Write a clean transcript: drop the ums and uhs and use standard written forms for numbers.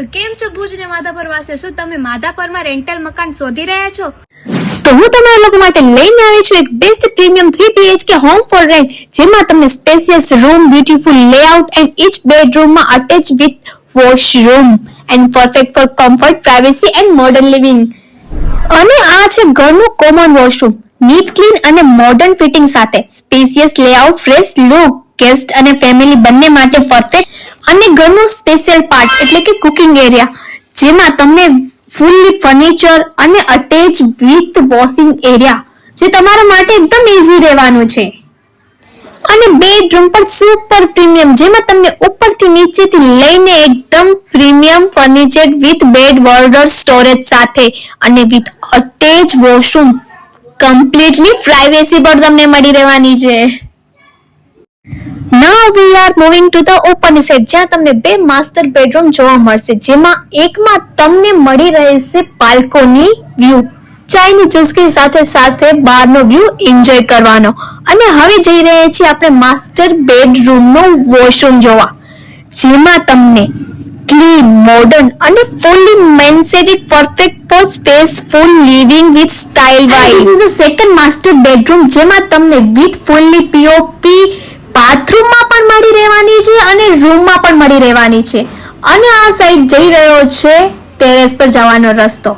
તો કેમ છો ભુજ ને માધાપર વાસે? શું તમે માધાપરમાં રેન્ટલ મકાન શોધી રહ્યા છો? તો હું તમારા લોકો માટે લઈને આવી છું એક best premium 3 BHK home for rent, જેમાં તમને spacious room, beautiful layout and each બેડરૂમમાં attach with washroom and perfect for comfort, privacy and modern living. અને આ છે ઘરનું કોમન વોશરૂમ, નીટ, ક્લીન અને મોડર્ન ફિટિંગ સાથે. Spacious layout, fresh look, guest અને ફેમિલી બંને માટે પરફેક્ટ. અને ઘરનું સ્પેશિયલ પાર્ટ એટલે કે કુકિંગ એરિયા, જેમાં તમને ફૂલ્લી ફર્નિચર અને અટેચ વિથ વોશિંગ એરિયા, જે તમારા માટે એકદમ ઈઝી રહેવાનું છે. અને બેડરૂમ પણ સુપર પ્રીમિયમ, જેમાં તમને ઉપરથી નીચેથી લઈને એકદમ premium furniture with bed, wardrobe, storage સાથે અને with attach washroom. Completely privacy પણ તમને મળી રહેવાની છે. Now we are moving to the open side, જ્યાં તમને બે માસ્ટર બેડરૂમ જોવા મળશે, જેમાં એકમાં તમને મળી રહેશે બાલ્કોની વ્યૂ, ચાયની ચુસ્કી સાથે સાથે બહારનો વ્યૂ એન્જોય કરવાનો. અને હવે જઈ રહ્યા છીએ આપણે માસ્ટર બેડરૂમનો વોશરૂમ જોવા, જેમાં તમને ક્લીન, મોડર્ન અને fully maintained, perfect for spaceful living with style wise. This is a second master bedroom, જેમાં તમને વિથ ફુલ્લી POP બાથરૂમમાં પણ મળી રહેવાની છે અને રૂમમાં પણ મળી રહેવાની છે. અને આ સાઈડ જઈ રહ્યો છે ટેરેસ પર જવાનો રસ્તો.